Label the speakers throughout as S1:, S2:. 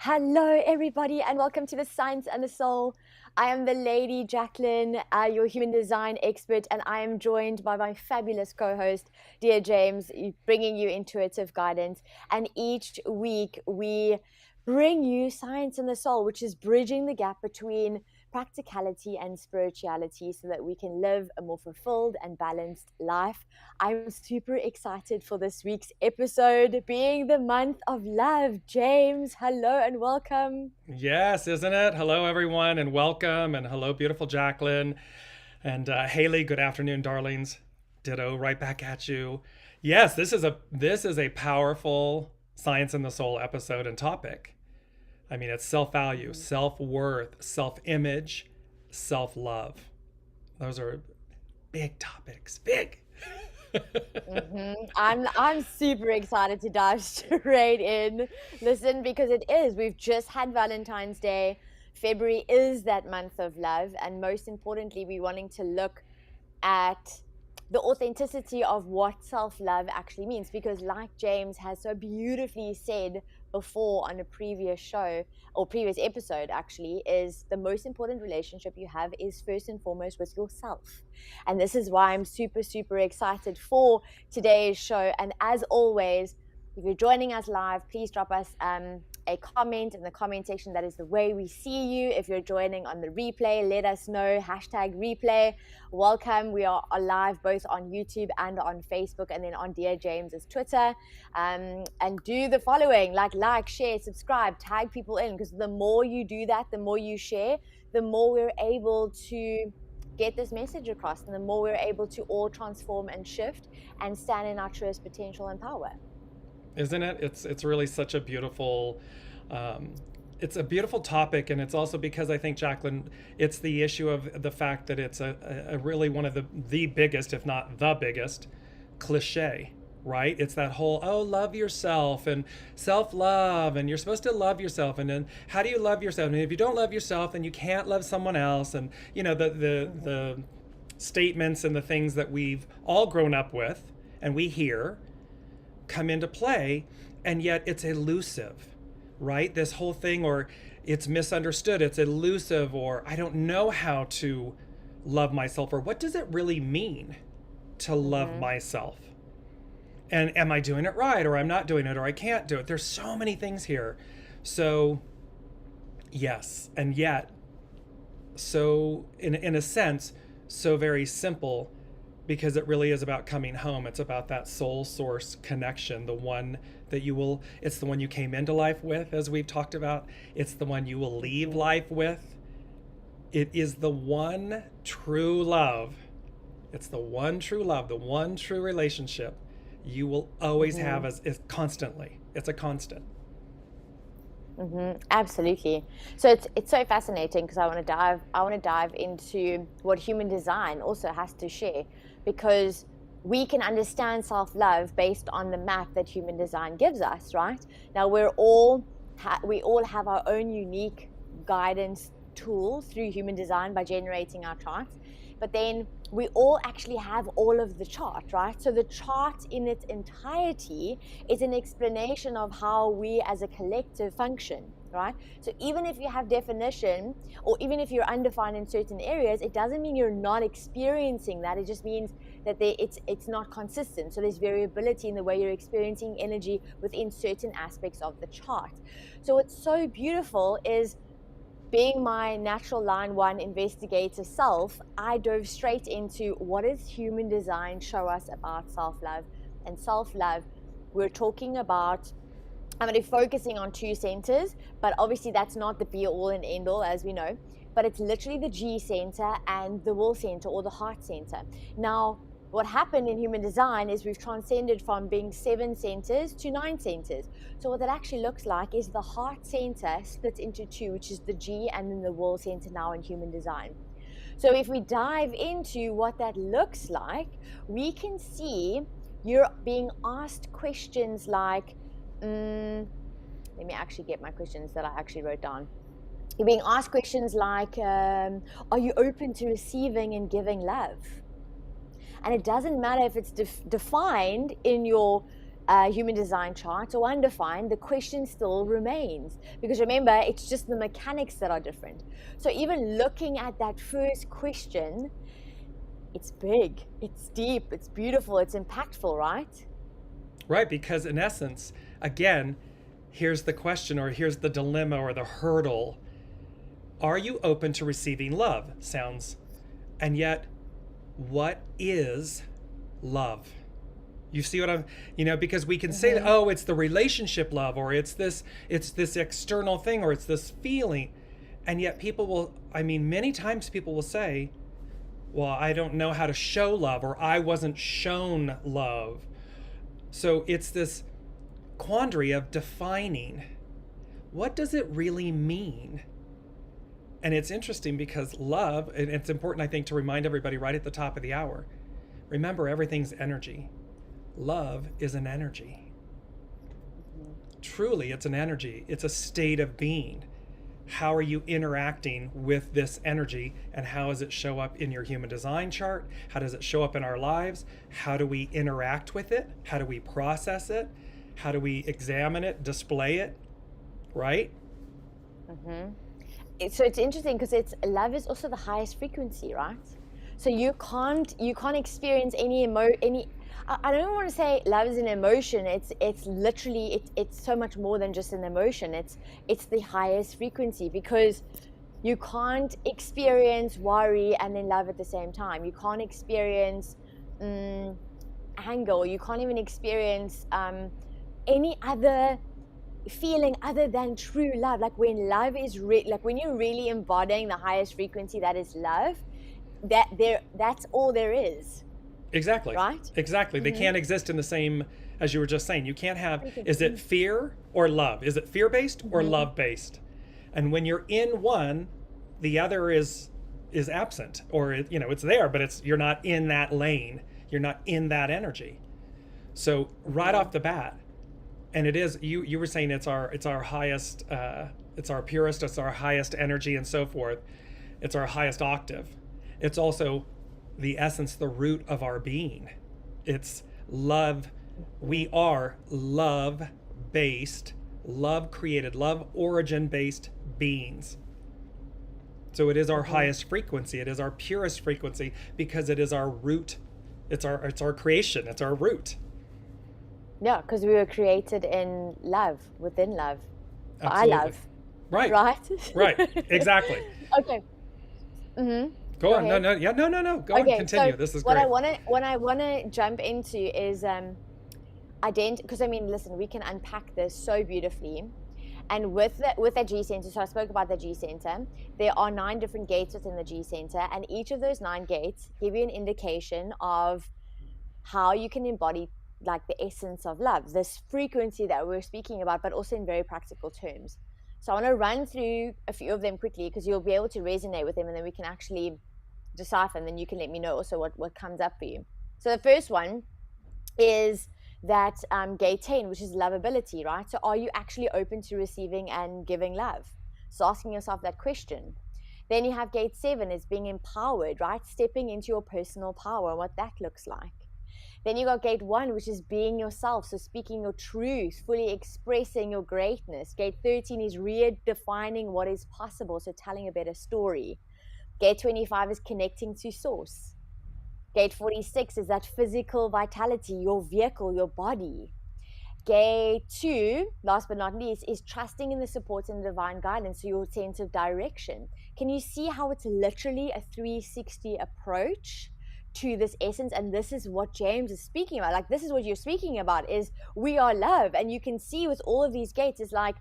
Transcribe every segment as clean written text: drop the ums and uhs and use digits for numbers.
S1: Hello, everybody, and welcome to the Science and the Soul. I am Theladyjaclyn, your human design expert, and I am joined by my fabulous co-host, Dear James, bringing you intuitive guidance. And each week we bring you Science and the Soul, which is bridging the gap between practicality and spirituality so that we can live a more fulfilled and balanced life. I'm super excited for this week's episode, being the month of love. James, hello and welcome.
S2: Yes, isn't it? Hello, everyone, and welcome. And hello, beautiful Jacqueline. And Haley, good afternoon, darlings. Ditto, right back at you. Yes, this is a powerful Science in the Soul episode and topic. I mean, it's self-value, self-worth, self-image, self-love. Those are big topics. Big.
S1: I'm super excited to dive straight in. Listen, because it is. We've just had Valentine's Day. February is that month of love, and most importantly, we're wanting to look at the authenticity of what self-love actually means, because like James has so beautifully said before on a previous show or previous episode, actually, is the most important relationship you have is first and foremost with yourself. And this is why I'm super excited for today's show. And as always, if you're joining us live, please drop us a comment in the comment section. That is the way we see you. If you're joining on the replay, let us know. #replay. Welcome. We are live both on YouTube and on Facebook, and then on Dear James's Twitter. And do the following: like, share, subscribe, tag people in, because the more you do that, the more you share, the more we're able to get this message across, and the more we're able to all transform and shift and stand in our truest potential and power.
S2: Isn't it? It's really such a beautiful it's a beautiful topic, and it's also because I think, Jacqueline, it's the issue of the fact that it's a really one of the biggest, if not the biggest, cliche, right? It's that whole, oh, love yourself and self-love, and you're supposed to love yourself, and then how do you love yourself? And if you don't love yourself, then you can't love someone else, and you know the statements and the things that we've all grown up with and we hear come into play, and yet it's elusive, right? This whole thing, or it's misunderstood, it's elusive, or I don't know how to love myself, or what does it really mean to love myself? And am I doing it right, or I'm not doing it, or I can't do it? There's so many things here. So, yes, and yet, so in a sense, so very simple, because it really is about coming home. It's about that soul source connection, the one that it's the one you came into life with, as we've talked about. It's the one you will leave life with. It is the one true love. It's the one true love, the one true relationship you will always have as constantly. It's a constant.
S1: Absolutely. So it's so fascinating, because I want to dive into what human design also has to share, because we can understand self-love based on the map that human design gives us, right? Now we all have our own unique guidance tool through human design by generating our charts, but then we all actually have all of the chart, right? So the chart in its entirety is an explanation of how we as a collective function, right? So even if you have definition, or even if you're undefined in certain areas, it doesn't mean you're not experiencing that. It just means that it's not consistent. So there's variability in the way you're experiencing energy within certain aspects of the chart. So what's so beautiful is, being my natural line 1 investigator self, I dove straight into what does human design show us about self-love. And self-love, we're talking about, I'm going to be focusing on 2 centers, but obviously that's not the be all and end all, as we know, but it's literally the G center and the will center, or the heart center. Now, what happened in human design is we've transcended from being 7 centers to 9 centers. So what that actually looks like is the heart center split into 2, which is the G, and then the will center now in human design. So if we dive into what that looks like, we can see you're being asked questions like, let me actually get my questions that I actually wrote down. You're being asked questions like, are you open to receiving and giving love? And it doesn't matter if it's defined in your human design chart or undefined, the question still remains. Because remember, it's just the mechanics that are different. So even looking at that first question, it's big, it's deep, it's beautiful, it's impactful, right?
S2: Right, because in essence, again, here's the question, or here's the dilemma or the hurdle. Are you open to receiving love? Sounds. And yet, what is love? You see what I'm, because we can say, oh, it's the relationship love, or it's this external thing, or it's this feeling. And yet people will, many times people will say, well, I don't know how to show love, or I wasn't shown love. So it's this quandary of defining, what does it really mean? And it's interesting because love, and it's important, I think, to remind everybody right at the top of the hour, remember, everything's energy. Love is an energy. Truly, it's an energy. It's a state of being. How are you interacting with this energy, and how does it show up in your human design chart? How does it show up in our lives? How do we interact with it? How do we process it? How do we examine it, display it? Right?
S1: So it's interesting because love is also the highest frequency, right? So you can't experience any I don't want to say love is an emotion. It's literally it's so much more than just an emotion. It's the highest frequency, because you can't experience worry and then love at the same time. You can't experience anger, or you can't even experience any other feeling other than true love. Like when love is when you're really embodying the highest frequency, that is love, that's all there is.
S2: Exactly.
S1: Right?
S2: Exactly. They can't exist in the same, as you were just saying. You can't have, is it fear or love? Is it fear-based or love-based? And when you're in one, the other is absent, or it's there, but you're not in that lane. You're not in that energy. So right off the bat, and it is, you were saying it's our highest, it's our purest, it's our highest energy, and so forth. It's our highest octave. It's also the essence, the root of our being. It's love. We are love-based, love-created, love origin-based beings. So it is our highest frequency. It is our purest frequency, because it is our root. It's our creation. It's our root.
S1: Yeah, because we were created in love, within love.
S2: Absolutely.
S1: I love.
S2: Right.
S1: Right?
S2: Right. Exactly.
S1: Okay.
S2: Go on.
S1: ahead.
S2: No. Go on. Continue.
S1: So
S2: this is
S1: what
S2: great.
S1: what I want to jump into is because listen, we can unpack this so beautifully. And with the G center, so I spoke about the G center. There are 9 different gates within the G center, and each of those 9 gates give you an indication of how you can embody like the essence of love, this frequency that we're speaking about, but also in very practical terms. So I want to run through a few of them quickly, because you'll be able to resonate with them, and then we can actually decipher, and then you can let me know also what comes up for you. So the first one is that gate 10, which is lovability, right? So are you actually open to receiving and giving love? So asking yourself that question. Then you have gate 7, is being empowered, right? Stepping into your personal power and what that looks like. Then you got gate 1, which is being yourself, so speaking your truth, fully expressing your greatness. Gate 13 is redefining what is possible, so telling a better story. Gate 25 is connecting to source. Gate 46 is that physical vitality, your vehicle, your body. Gate 2, last but not least, is trusting in the support and divine guidance, so your sense of direction. Can you see how it's literally a 360 approach to this essence? And this is what James is speaking about. Like, this is what you're speaking about, is we are love. And you can see with all of these gates, it's like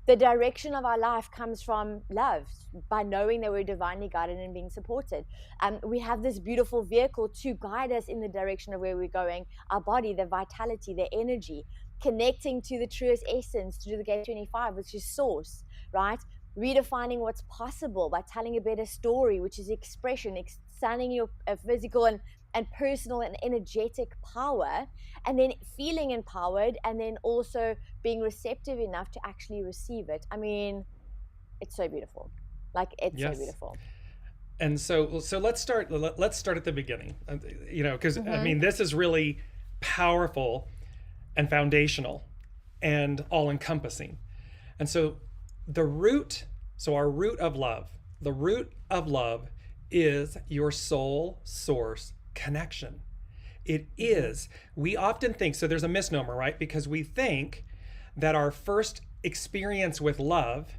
S1: the direction of our life comes from love, by knowing that we're divinely guided and being supported. We have this beautiful vehicle to guide us in the direction of where we're going, our body, the vitality, the energy, connecting to the truest essence through the gate 25, which is source, right? Redefining what's possible by telling a better story, which is expression, expanding your physical and personal and energetic power, and then feeling empowered, and then also being receptive enough to actually receive it. I mean, it's so beautiful. Like, it's so beautiful.
S2: And so let's start at the beginning, because I mean, this is really powerful. and foundational and all encompassing. And so the root, so our root of love, the root of love is your soul source connection. It is. We often think, so there's a misnomer, right? Because we think that our first experience with love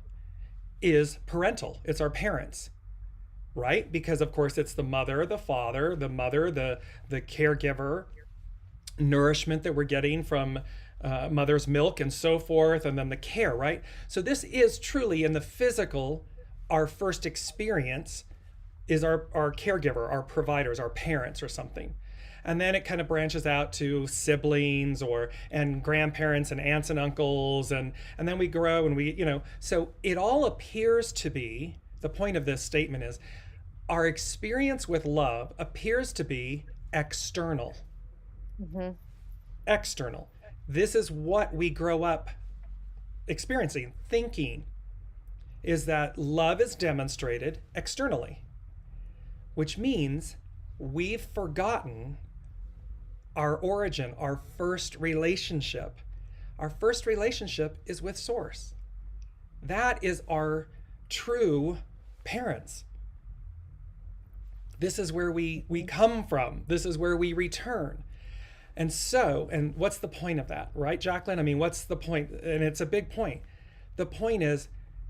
S2: is parental. It's our parents, right? Because of course it's the mother, the father, the mother, the caregiver, nourishment that we're getting from mother's milk and so forth, and then the care, right? So this is truly in the physical, our first experience is our caregiver, our providers, our parents or something. And then it kind of branches out to siblings and grandparents and aunts and uncles, and then we grow and we, so it all appears to be, the point of this statement is our experience with love appears to be external. Mm-hmm. External. This is what we grow up experiencing, thinking, is that love is demonstrated externally, which means we've forgotten our origin, our first relationship. Our first relationship is with Source. That is our true parents. This is where we come from. This is where we return. And what's the point of that, right, Jaclyn? I mean, what's the point? And it's a big point. The point is,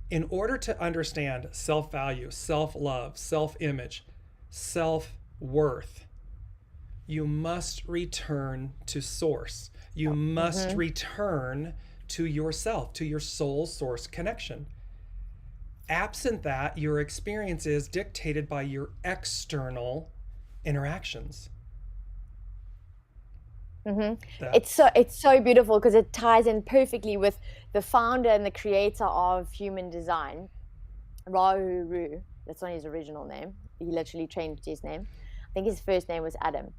S2: in order to understand self-value, self-love, self-image, self-worth, you must return to Source. You must return to yourself, to your soul source connection. Absent that, your experience is dictated by your external interactions.
S1: It's so beautiful because it ties in perfectly with the founder and the creator of human design, Rahuru. That's not his original name. He literally changed his name. I think his first name was Adam.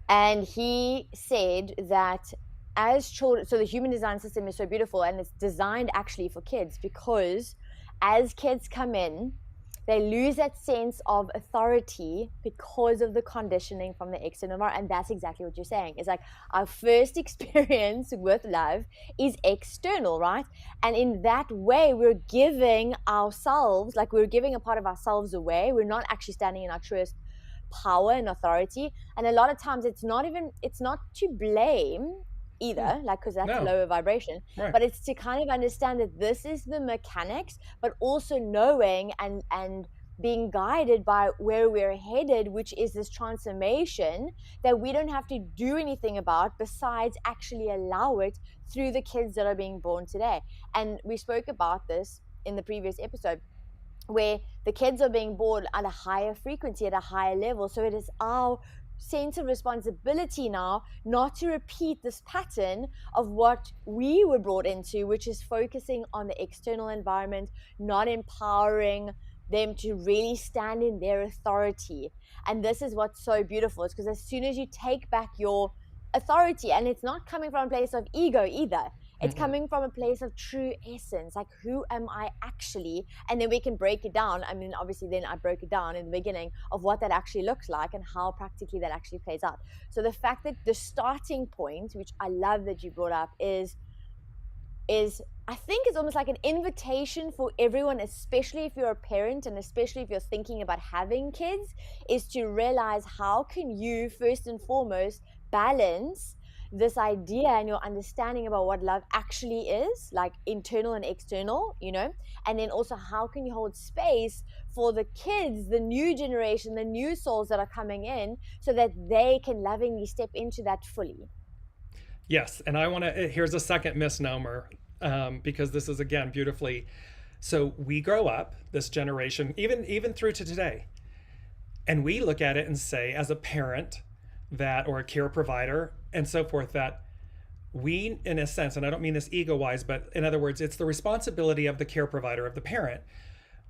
S1: And he said that as children, so the human design system is so beautiful and it's designed actually for kids, because as kids come in, they lose that sense of authority because of the conditioning from the external environment. And that's exactly what you're saying. It's like our first experience with love is external, right? And in that way, we're giving ourselves, like we're giving a part of ourselves away. We're not actually standing in our truest power and authority. And a lot of times it's not to blame either, like, because that's lower vibration, right. But it's to kind of understand that this is the mechanics, but also knowing and being guided by where we're headed, which is this transformation that we don't have to do anything about besides actually allow it through the kids that are being born today. And we spoke about this in the previous episode, where the kids are being born at a higher frequency, at a higher level. So it is our sense of responsibility now not to repeat this pattern of what we were brought into, which is focusing on the external environment, not empowering them to really stand in their authority. And this is what's so beautiful, is because as soon as you take back your authority, and it's not coming from a place of ego either, it's coming from a place of true essence, like who am I actually? And then we can break it down. I mean, obviously then I broke it down in the beginning of what that actually looks like and how practically that actually plays out. So the fact that the starting point, which I love that you brought up, is I think it's almost like an invitation for everyone, especially if you're a parent and especially if you're thinking about having kids, is to realize how can you first and foremost balance this idea and your understanding about what love actually is, like internal and external, and then also how can you hold space for the kids, the new generation, the new souls that are coming in, so that they can lovingly step into that fully.
S2: Yes, and here's a second misnomer, because this is, again, beautifully, so we grow up, this generation, even through to today, and we look at it and say, as a parent, or a care provider and so forth, that we, in a sense, and I don't mean this ego-wise, but in other words, it's the responsibility of the care provider, of the parent,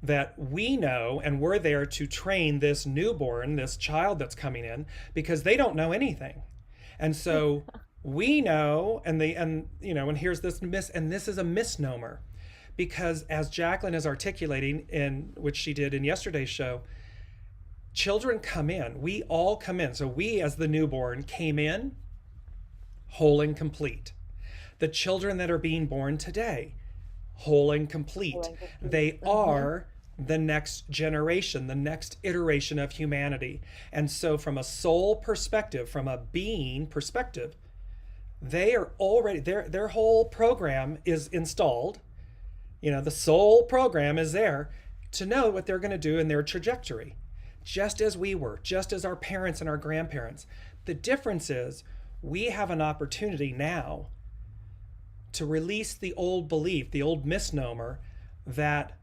S2: that we know and we're there to train this newborn, this child that's coming in, because they don't know anything. And so we know, and here's this and this is a misnomer, because as Jaclyn is articulating, in which she did in yesterday's show, children come in, we all come in. So we, as the newborn, came in whole and complete. The children that are being born today, whole and complete. They are the next generation, the next iteration of humanity. And so, from a soul perspective, from a being perspective, they are already, their whole program is installed. The soul program is there to know what they're going to do in their trajectory, just as we were, just as our parents and our grandparents. The difference is we have an opportunity now to release the old belief, the old misnomer that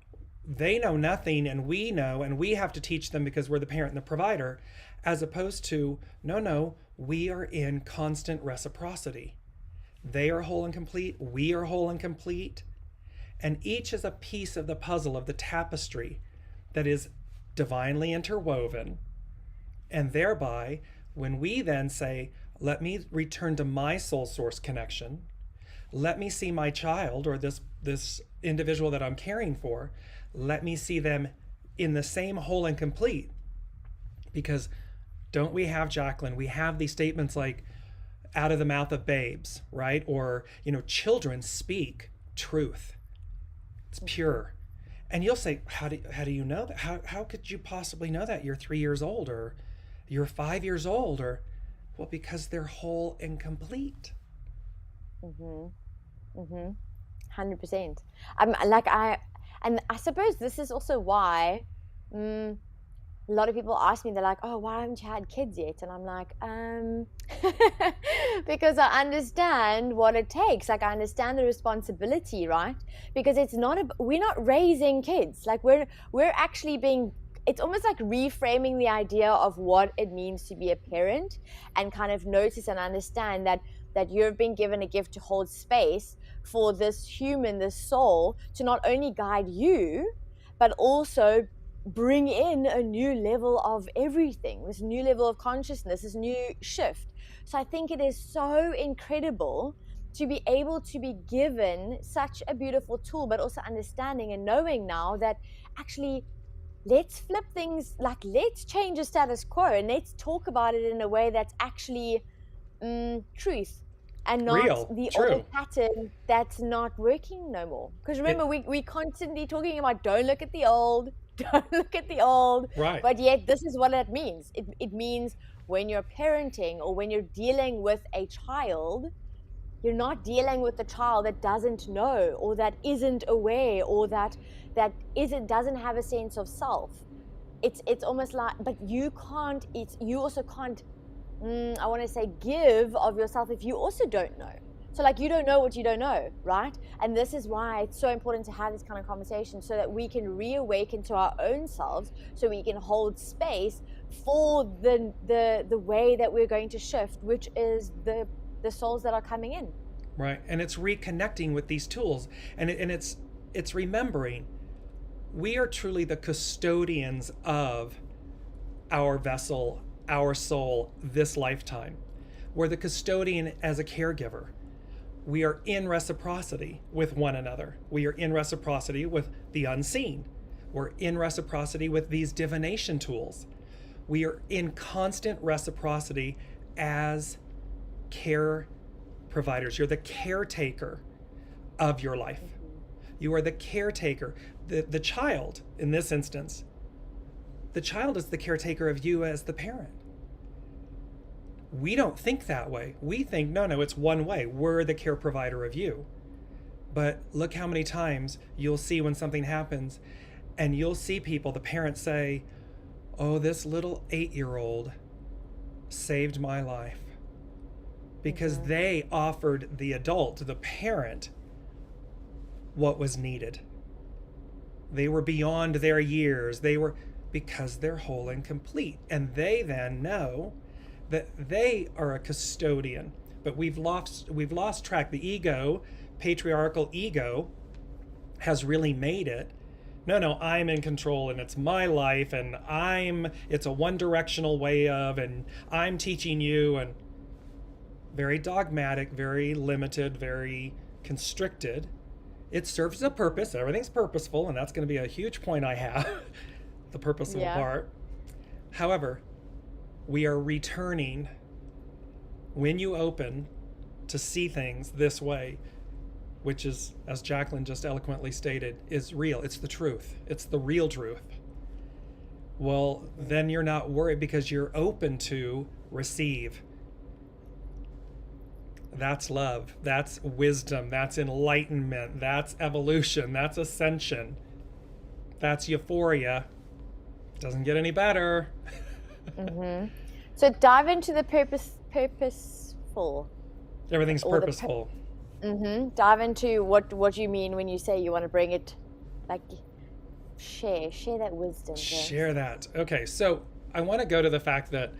S2: they know nothing and we know, and we have to teach them because we're the parent and the provider, as opposed to, no, we are in constant reciprocity. They are whole and complete, we are whole and complete, and each is a piece of the puzzle, of the tapestry that is divinely interwoven. And thereby, when we then say, let me return to my soul source connection, let me see my child or this individual that I'm caring for, let me see them in the same whole and complete. Because don't we have, Jaclyn, we have these statements like, out of the mouth of babes, right? Or, children speak truth. It's pure. And you'll say, how do you know that? How could you possibly know that? You're 3 years old, or you're 5 years old, or, well, because they're whole and complete.
S1: 100%. And I suppose this is also why a lot of people ask me, they're like, oh, why haven't you had kids yet? And I'm like, because I understand what it takes. Like, I understand the responsibility, right? Because we're not raising kids. Like, we're actually it's almost like reframing the idea of what it means to be a parent, and kind of notice and understand that you've been given a gift to hold space for this human, this soul, to not only guide you, but also bring in a new level of everything, this new level of consciousness, this new shift. So I think it is so incredible to be able to be given such a beautiful tool, but also understanding and knowing now that actually, let's flip things, like, let's change the status quo and let's talk about it in a way that's actually truth, and not
S2: Real,
S1: the
S2: true.
S1: old pattern that's not working no more. Because remember, we constantly talking about don't look at the old,
S2: Right.
S1: But yet this is what it means. It means when you're parenting or when you're dealing with a child, you're not dealing with a child that doesn't know, or that isn't aware, or that doesn't have a sense of self. It's almost like, but you also can't I want to say give of yourself if you also don't know. So, like, you don't know what you don't know, right? And this is why it's so important to have this kind of conversation, so that we can reawaken to our own selves, so we can hold space for the way that we're going to shift, which is the souls that are coming in.
S2: Right. And it's reconnecting with these tools, and it's remembering we are truly the custodians of our vessel, our soul, this lifetime. We're the custodian as a caregiver. We are in reciprocity with one another. We are in reciprocity with the unseen. We're in reciprocity with these divination tools. We are in constant reciprocity as care providers. You're the caretaker of your life. You are the caretaker. The child, in this instance, the child is the caretaker of you as the parent. We don't think that way. We think, no, it's one way. We're the care provider of you. But look how many times you'll see when something happens, and you'll see people, the parents say, oh, this little 8-year-old saved my life. Because they offered the adult, the parent, what was needed. They were beyond their years. Because they're whole and complete. And they then know that they are a custodian. But we've lost track. The ego, patriarchal ego, has really made it, no, I'm in control and it's my life, and it's a one-directional way of, and I'm teaching you, and very dogmatic, very limited, very constricted. It serves a purpose. Everything's purposeful, and that's going to be a huge point I have, the purposeful part. However, we are returning, when you open to see things this way, which is, as Jaclyn just eloquently stated, is real. It's the truth. It's the real truth. Well, then you're not worried because you're open to receive. That's love. That's wisdom. That's enlightenment. That's evolution. That's ascension. That's euphoria. Doesn't get any better.
S1: So dive into the purposeful.
S2: Everything's purposeful.
S1: Dive into what you mean when you say you want to bring it, like, share that wisdom.
S2: Share that. Okay, so I want to go to the fact that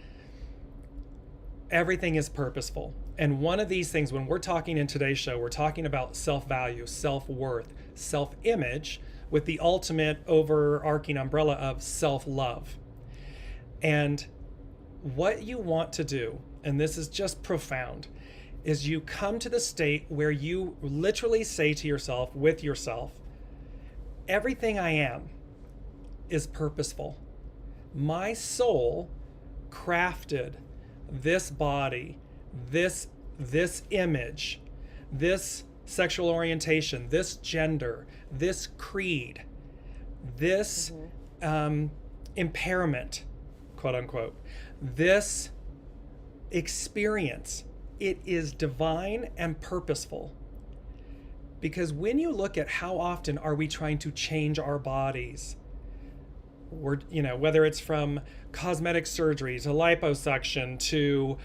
S2: everything is purposeful. And one of these things, when we're talking in today's show, we're talking about self-value, self-worth, self-image, with the ultimate overarching umbrella of self-love. And what you want to do, and this is just profound, is you come to the state where you literally say to yourself, with yourself, everything I am is purposeful. My soul crafted this body, this image, this sexual orientation, this gender, this creed, this impairment, quote unquote, this experience. It is divine and purposeful. Because when you look at how often are we trying to change our bodies, whether it's from cosmetic surgery to liposuction to,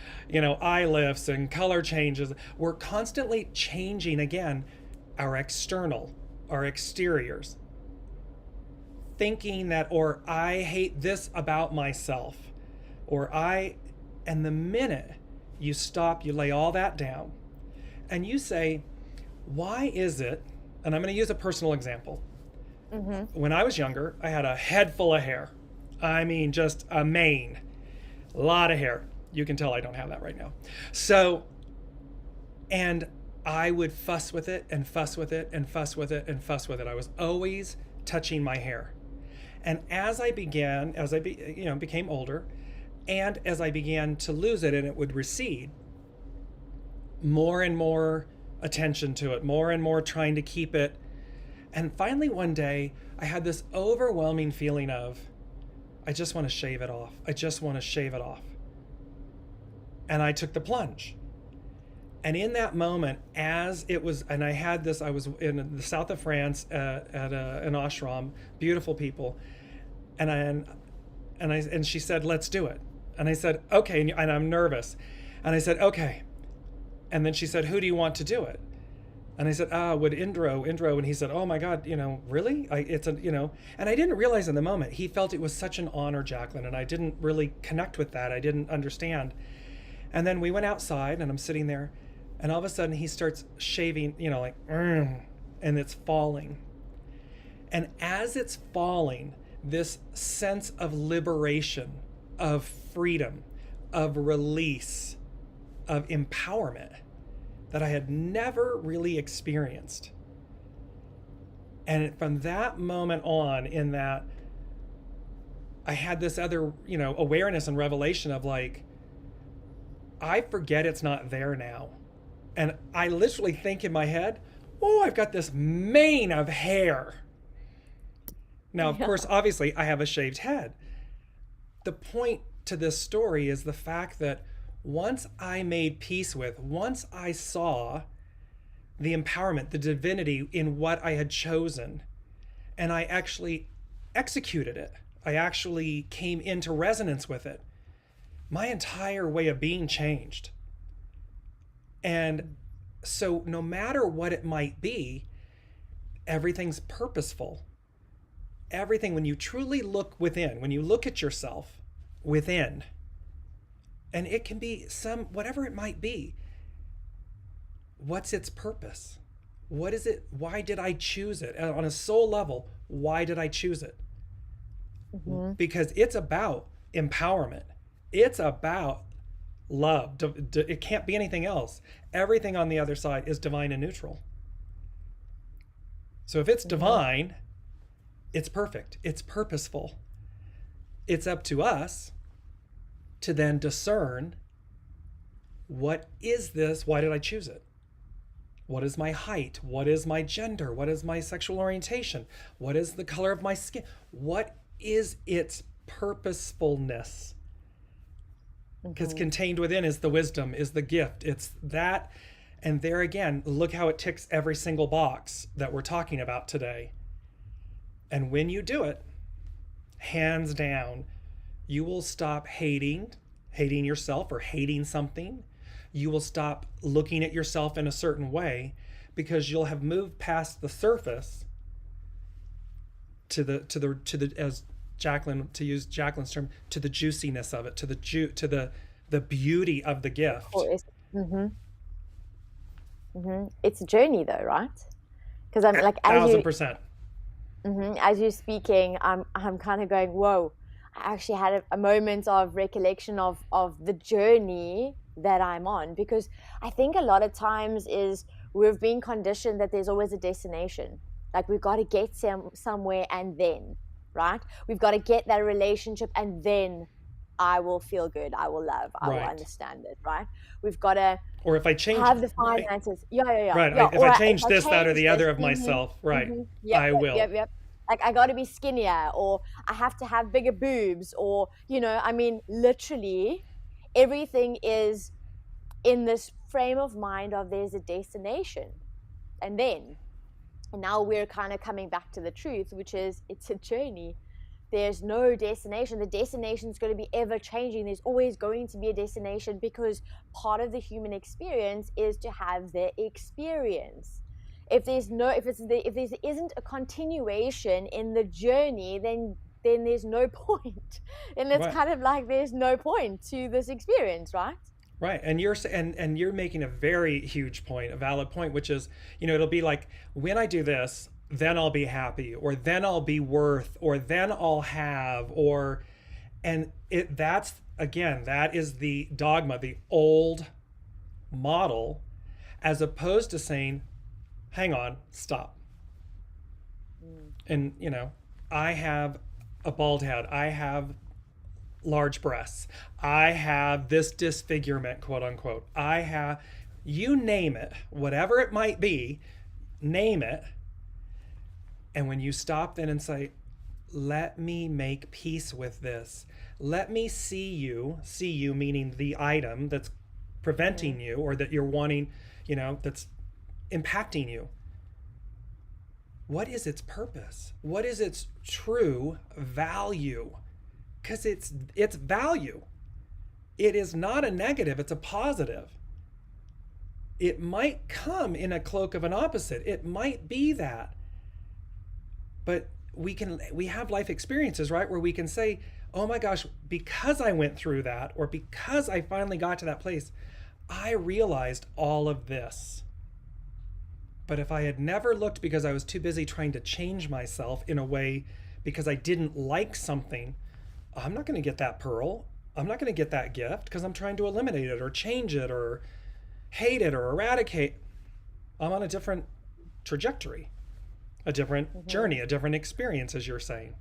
S2: eye lifts and color changes, we're constantly changing, again, our external, our exteriors. Thinking that, or I hate this about myself, and the minute you stop, you lay all that down, and you say, why is it, and I'm going to use a personal example. When I was younger, I had a head full of hair. I mean, just a mane. A lot of hair. You can tell I don't have that right now. So, and I would fuss with it and fuss with it and fuss with it and fuss with it. I was always touching my hair. And as I became older, and as I began to lose it and it would recede, more and more attention to it, more and more trying to keep it. And finally one day I had this overwhelming feeling of, I just want to shave it off. I just want to shave it off. And I took the plunge. And in that moment, as it was, and I had this, I was in the south of France at an ashram, beautiful people. And she said, let's do it. And I said, okay. And I'm nervous. And I said, okay. And then she said, who do you want to do it? And I said, would Indro. And he said, oh my God, really? And I didn't realize in the moment, he felt it was such an honor, Jaclyn, and I didn't really connect with that. I didn't understand. And then we went outside and I'm sitting there and all of a sudden he starts shaving, and it's falling. And as it's falling, this sense of liberation, of freedom, of release, of empowerment that I had never really experienced. And from that moment on, in that, I had this other, awareness and revelation of like, I forget it's not there now. And I literally think in my head, oh, I've got this mane of hair. Now, of course, obviously I have a shaved head. The point to this story is the fact that once I made peace with, once I saw the empowerment, the divinity in what I had chosen, and I actually executed it, I actually came into resonance with it, my entire way of being changed. And so no matter what it might be, everything's purposeful. Everything, when you truly look within, when you look at yourself within, and it can be whatever it might be, what's its purpose? What is it? Why did I choose it? On a soul level, why did I choose it? Because it's about empowerment. It's about love. It can't be anything else. Everything on the other side is divine and neutral. So if it's divine, it's perfect. It's purposeful. It's up to us to then discern what is this? Why did I choose it? What is my height? What is my gender? What is my sexual orientation? What is the color of my skin? What is its purposefulness? Because contained within is the wisdom, is the gift. It's that. And there again, look how it ticks every single box that we're talking about today. And when you do it, hands down, you will stop hating yourself or hating something. You will stop looking at yourself in a certain way because you'll have moved past the surface to the as Jaclyn, to use Jaclyn's term, to the juiciness of it, to the beauty of the gift.
S1: It's a journey though, right? Because I'm like,
S2: 1,000%.
S1: As you're speaking, I'm kind of going, whoa. I actually had a moment of recollection of the journey that I'm on, because I think a lot of times is we've been conditioned that there's always a destination. Like we've got to get somewhere and then, right? We've got to get that relationship and then I will feel good. I will love. I will understand it, right? We've got to
S2: or if I change
S1: have the finances.
S2: Right. If I change this, that, or the other of myself, right, I will.
S1: Yep. Like I got to be skinnier, or I have to have bigger boobs, or, I mean, literally everything is in this frame of mind of there's a destination. And now we're kind of coming back to the truth, which is it's a journey. There's no destination. The destination is going to be ever changing. There's always going to be a destination because part of the human experience is to have the experience. If there isn't a continuation in the journey, then there's no point. And it's kind of like there's no point to this experience, right?
S2: Right. And you're making a very huge point, a valid point, which is, it'll be like, when I do this, then I'll be happy, or then I'll be worth, or then I'll have, that is the dogma, the old model, as opposed to saying, hang on, stop. And, I have a bald head. I have large breasts. I have this disfigurement, quote unquote. I have, you name it, whatever it might be, name it. And when you stop then and say, let me make peace with this. Let me see you meaning the item that's preventing you, or that you're wanting, that's impacting you. What is its purpose? What is its true value? Because it's value. It is not a negative, it's a positive. It might come in a cloak of an opposite. It might be that. But we have life experiences, right, where we can say, oh my gosh, because I went through that, or because I finally got to that place, I realized all of this. But if I had never looked because I was too busy trying to change myself in a way because I didn't like something, I'm not going to get that pearl. I'm not going to get that gift because I'm trying to eliminate it or change it or hate it or eradicate. I'm on a different trajectory, a different journey, a different experience, as you're saying.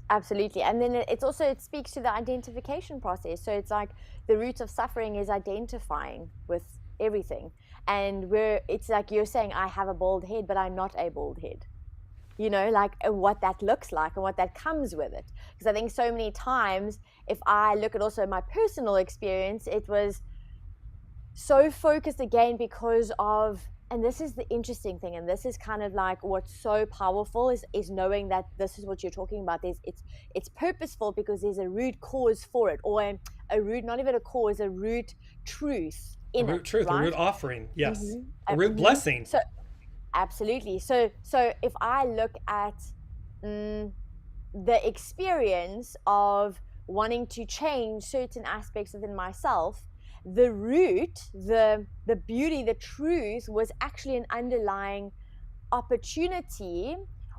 S1: Absolutely. And then it speaks to the identification process. So it's like the root of suffering is identifying with everything. And it's like you're saying, I have a bald head, but I'm not a bald head. Like what that looks like and what that comes with it. Because I think so many times, if I look at also my personal experience, it was so focused again because of, and this is the interesting thing, and this is kind of like what's so powerful is knowing that this is what you're talking about. It's purposeful because there's a root cause for it, or a root, not even a cause, a root truth in it.
S2: A root truth,
S1: right?
S2: A root offering, yes. A root blessing.
S1: So, absolutely. So if I look at the experience of wanting to change certain aspects within myself, the root, the beauty, the truth was actually an underlying opportunity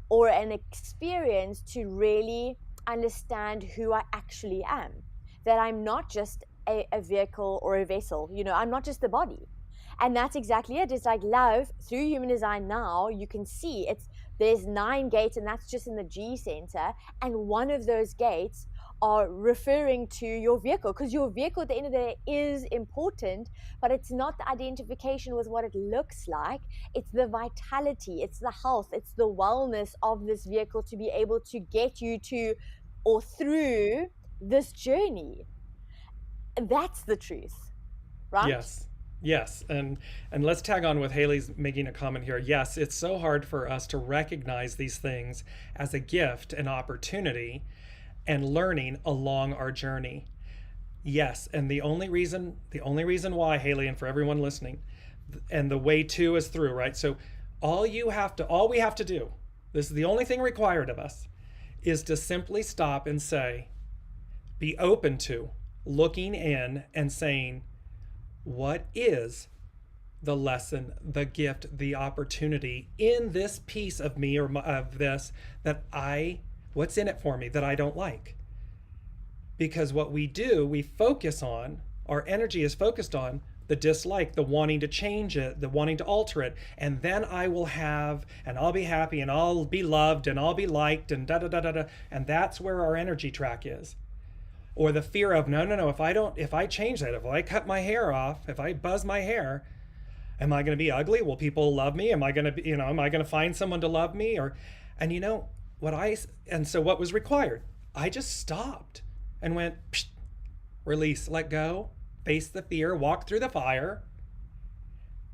S1: or an experience to really understand who I actually am. That I'm not just a vehicle or a vessel, I'm not just the body. And that's exactly it. It's like love through human design. Now you can see there's 9 gates, and that's just in the G center. And one of those gates are referring to your vehicle, because your vehicle at the end of the day is important, but it's not the identification with what it looks like. It's the vitality, it's the health, it's the wellness of this vehicle to be able to get you to or through this journey. That's the truth, right?
S2: Yes. Yes. And let's tag on with Haley's making a comment here. Yes, it's so hard for us to recognize these things as a gift, an opportunity, and learning along our journey. Yes, and the only reason why, Haley, and for everyone listening, and the way to is through, right? So all we have to do, this is the only thing required of us, is to simply stop and say, be open to looking in and saying, what is the lesson, the gift, the opportunity in this piece of me or of this what's in it for me that I don't like? Because what we do, we focus on, our energy is focused on the dislike, the wanting to change it, the wanting to alter it. And then I will have, and I'll be happy, and I'll be loved, and I'll be liked, and da da da da da. And that's where our energy track is. Or the fear of, no, if I change that, if I cut my hair off, if I buzz my hair, am I going to be ugly? Will people love me? Am I going to find someone to love me? So what was required? I just stopped and went, psh, release, let go, face the fear, walk through the fire.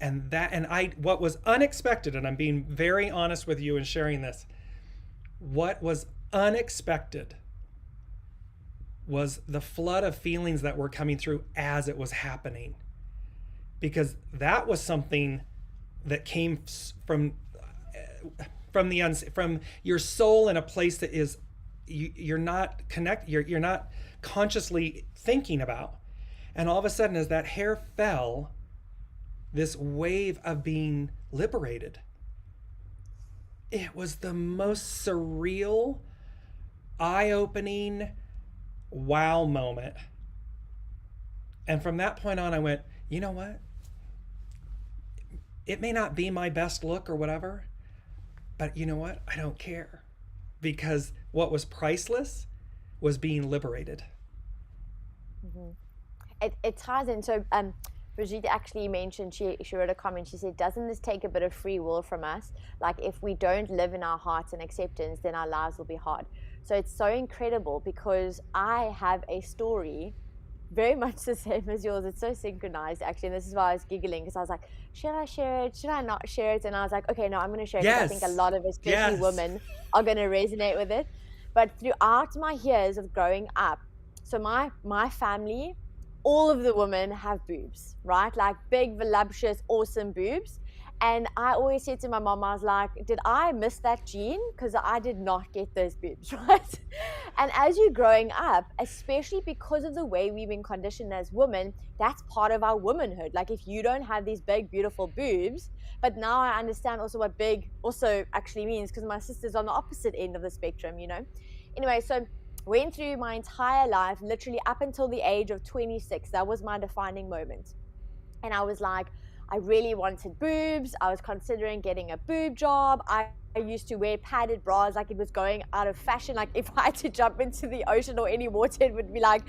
S2: What was unexpected, and I'm being very honest with you and sharing this, what was unexpected was the flood of feelings that were coming through as it was happening. Because that was something that came from your soul in a place that is you're not you're not consciously thinking about. And all of a sudden, as that hair fell, this wave of being liberated, it was the most surreal, eye-opening wow moment. And from that point on, I went, you know what? It may not be my best look or whatever, but you know what? I don't care. Because what was priceless was being liberated.
S1: Mm-hmm. It ties in. So Brigitte actually mentioned, she wrote a comment, she said, doesn't this take a bit of free will from us? Like, if we don't live in our hearts and acceptance, then our lives will be hard. So it's so incredible, because I have a story very much the same as yours. It's so synchronized, actually, and this is why I was giggling, because I was like, should I share it? Should I not share it? And I was like, okay, no, I'm going to share it, because I think a lot of, especially women, are going to resonate with it. But throughout my years of growing up, so my family, all of the women have boobs, right? Like big, voluptuous, awesome boobs. And I always said to my mom, I was like, did I miss that gene? Because I did not get those boobs, right? And as you're growing up, especially because of the way we've been conditioned as women, that's part of our womanhood. Like, if you don't have these big, beautiful boobs, but now I understand also what big also actually means, because my sister's on the opposite end of the spectrum, you know? Anyway, so went through my entire life, literally up until the age of 26. That was my defining moment. And I was like, I really wanted boobs. I was considering getting a boob job. I used to wear padded bras like it was going out of fashion. Like, if I had to jump into the ocean or any water, it would be like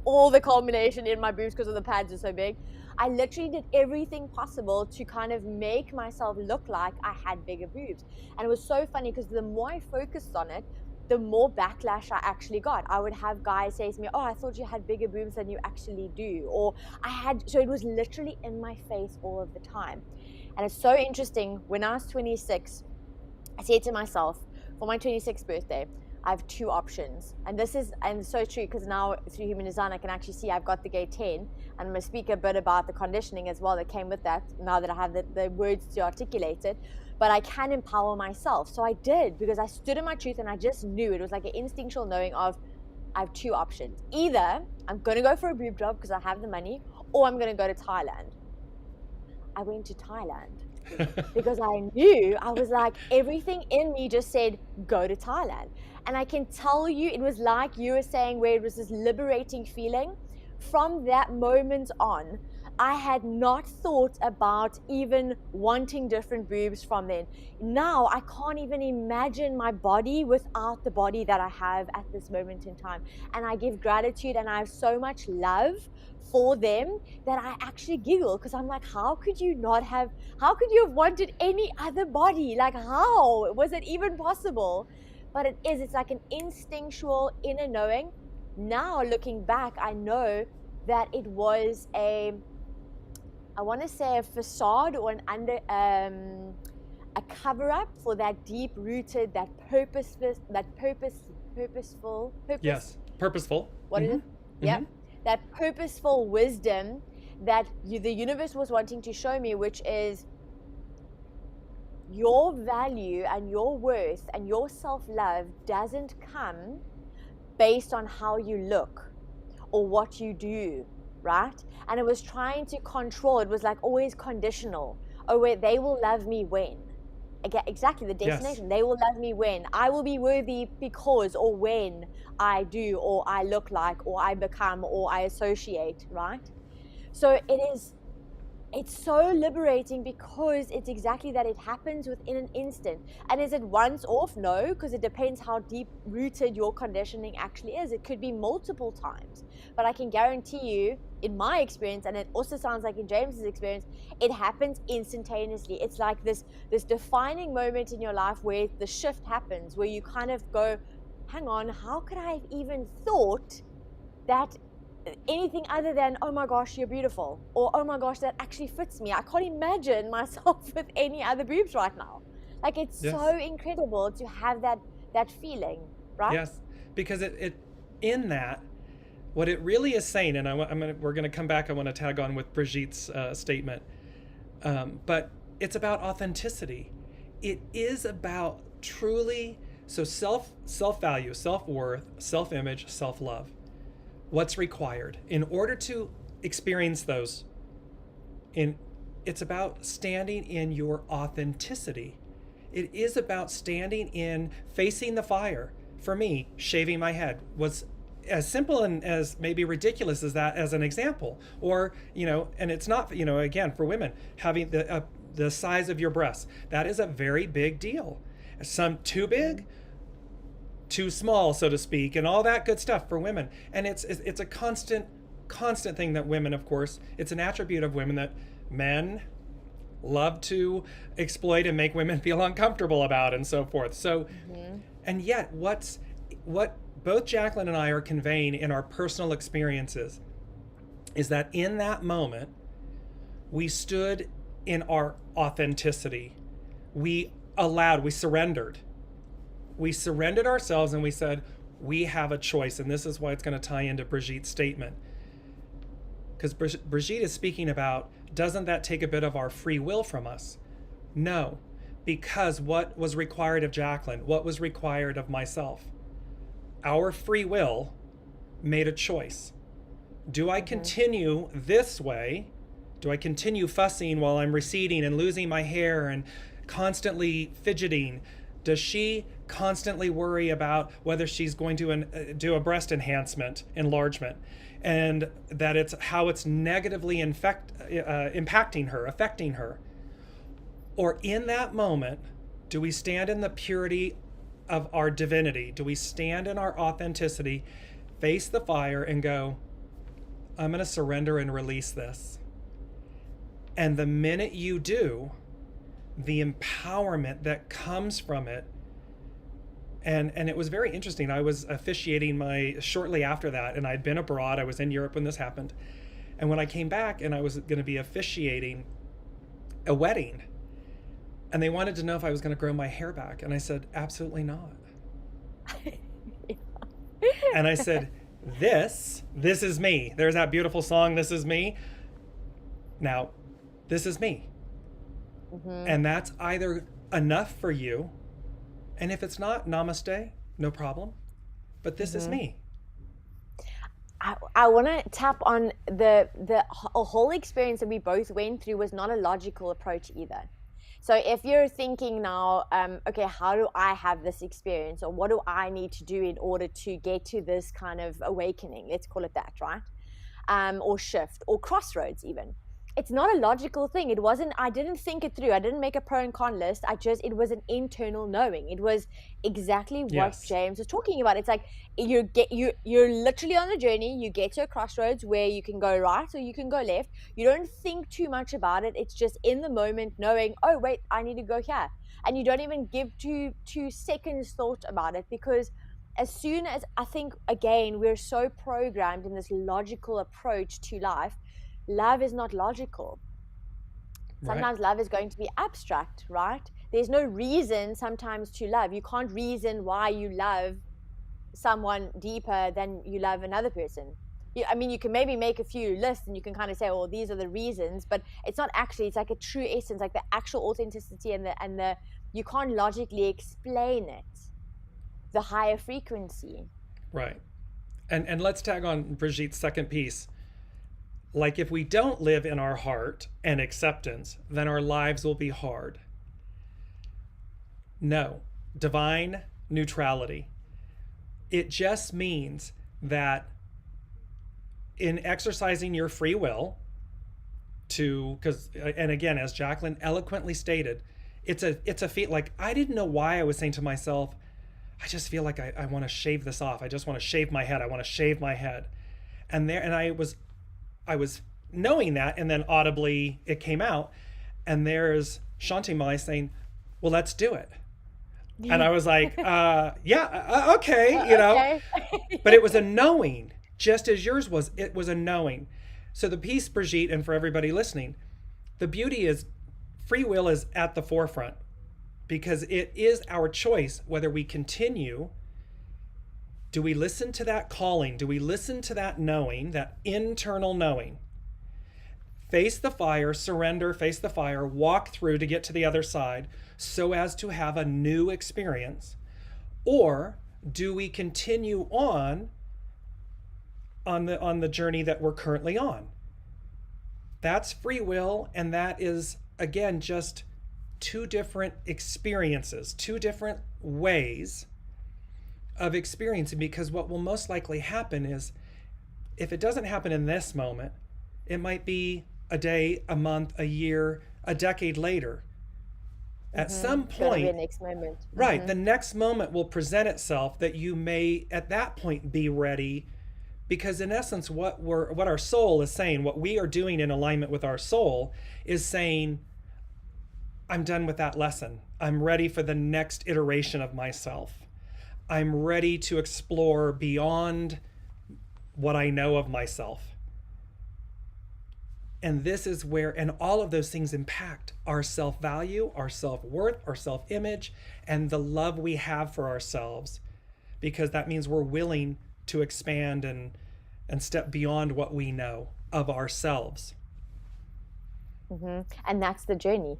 S1: all the culmination in my boobs because of the pads are so big. I literally did everything possible to kind of make myself look like I had bigger boobs. And it was so funny, because the more I focused on it, the more backlash I actually got. I would have guys say to me, oh, I thought you had bigger boobs than you actually do. Or so it was literally in my face all of the time. And it's so interesting. When I was 26, I said to myself, for my 26th birthday, I have two options. And this is, and so true, because now through human design, I can actually see I've got the gate 10. And I'm going to speak a bit about the conditioning as well that came with that, now that I have the words to articulate it. But I can empower myself. So I did, because I stood in my truth, and I just knew, it was like an instinctual knowing of, I have two options. Either I'm going to go for a boob job because I have the money, or I'm going to go to Thailand. I went to Thailand because I knew, I was like, everything in me just said, go to Thailand. And I can tell you, it was like you were saying, where it was this liberating feeling. From that moment on, I had not thought about even wanting different boobs from then. Now I can't even imagine my body without the body that I have at this moment in time. And I give gratitude and I have so much love for them that I actually giggle, because I'm like, how could you have wanted any other body? Like, how was it even possible? But it's like an instinctual inner knowing. Now looking back, I know that it was I want to say a facade or a cover up for that deep rooted, that purposeful.
S2: Yes, purposeful.
S1: What is it? Yeah, that purposeful wisdom that the universe was wanting to show me, which is your value and your worth and your self-love doesn't come based on how you look or what you do, right? And it was trying to control. It was like always conditional. Oh, wait, they will love me when. Again, exactly the destination. Yes. They will love me when. I will be worthy because, or when I do, or I look like, or I become, or I associate, right? So it's so liberating, because it's exactly that. It happens within an instant. And is it once off? No, because it depends how deep rooted your conditioning actually is. It could be multiple times, but I can guarantee you, in my experience, and it also sounds like in James's experience, it happens instantaneously. It's like this defining moment in your life where the shift happens, where you kind of go, hang on, how could I have even thought that anything other than, oh my gosh, you're beautiful, or oh my gosh, that actually fits me? I can't imagine myself with any other boobs right now. Like, it's so incredible to have that feeling, right?
S2: Yes, because it in that, what it really is saying, and we're going to come back, I want to tag on with Brigitte's statement, but it's about authenticity. It is about truly, so self-value, self-worth, self-image, self-love. What's required in order to experience those? It's about standing in your authenticity. It is about standing in, facing the fire. For me, shaving my head was as simple and as maybe ridiculous as that, as an example. Or, and it's not, again, for women, having the size of your breasts, that is a very big deal. Some too big, too small, so to speak, and all that good stuff for women. And it's a constant thing that women, of course, it's an attribute of women that men love to exploit and make women feel uncomfortable about, and so forth. So, and yet what both Jaclyn and I are conveying in our personal experiences is that in that moment, we stood in our authenticity. We surrendered. We surrendered ourselves, and we said, we have a choice. And this is why it's going to tie into Brigitte's statement. Because Brigitte is speaking about, doesn't that take a bit of our free will from us? No, because what was required of Jaclyn, what was required of myself? Our free will made a choice. Do I continue this way? Do I continue fussing while I'm receding and losing my hair and constantly fidgeting? Does she constantly worry about whether she's going to do a breast enlargement, and that it's how it's negatively impacting her, affecting her? Or in that moment, do we stand in the purity of our divinity? Do we stand in our authenticity, face the fire, and go, I'm going to surrender and release this? And the minute you do, the empowerment that comes from it, and it was very interesting. I was officiating shortly after that, and I'd been abroad. I was in Europe when this happened. And when I came back, and I was going to be officiating a wedding, and they wanted to know if I was going to grow my hair back. And I said, absolutely not. And I said, this is me. There's that beautiful song, This Is Me. Now, this is me. And that's either enough for you, and if it's not, namaste, no problem. But this is me.
S1: I want to tap on the whole experience that we both went through was not a logical approach either. So if you're thinking now, okay, how do I have this experience, or what do I need to do in order to get to this kind of awakening? Let's call it that, right? Or shift, or crossroads even. it's not a logical thing. I didn't think it through. I didn't make a pro and con list. It was an internal knowing. It was exactly what
S2: Yes.
S1: James was talking about. It's like you're literally on a journey. You get to a crossroads where you can go right or you can go left. You don't think too much about it. It's just in the moment knowing, oh wait, I need to go here. And you don't even give two seconds thought about it, because as soon as, I think, again, we're so programmed in this logical approach to life. Love is not logical. Sometimes love is going to be abstract, right? There's no reason sometimes to love. You can't reason why you love someone deeper than you love another person. I mean, you can maybe make a few lists and you can kind of say, oh, these are the reasons, but it's not actually, it's like a true essence, like the actual authenticity and the you can't logically explain it, the higher frequency.
S2: Right. And let's tag on Brigitte's second piece. Like, if we don't live in our heart and acceptance, then our lives will be hard. No, divine neutrality. It just means that in exercising your free will and again, as Jaclyn eloquently stated, it's a feat. Like, I didn't know why I was saying to myself, I just feel like I want to shave this off. I just want to shave my head. I want to shave my head. And I was knowing that, and then audibly it came out, and there's Shanti saying, well, let's do it. And I was like, okay, you know,
S1: Okay.
S2: but it was a knowing, just as yours was. It was a knowing. So the piece, Brigitte, and for everybody listening, the beauty is free will is at the forefront, because it is our choice whether we continue. Do we listen to that calling? Do we listen to that knowing, that internal knowing? Face the fire, surrender, face the fire, walk through to get to the other side so as to have a new experience? Or do we continue on the journey that we're currently on? That's free will, and that is, again, just two different experiences, two different ways of experiencing, because what will most likely happen is, if it doesn't happen in this moment, it might be a day, a month, a year, a decade later. At some point,
S1: the next moment.
S2: right, the next moment will present itself that you may at that point be ready, because in essence what our soul is saying, what we are doing in alignment with our soul is saying, I'm done with that lesson. I'm ready for the next iteration of myself. I'm ready to explore beyond what I know of myself. And this is where, and all of those things impact our self-value, our self-worth, our self-image, and the love we have for ourselves, because that means we're willing to expand and step beyond what we know of ourselves.
S1: And that's the journey.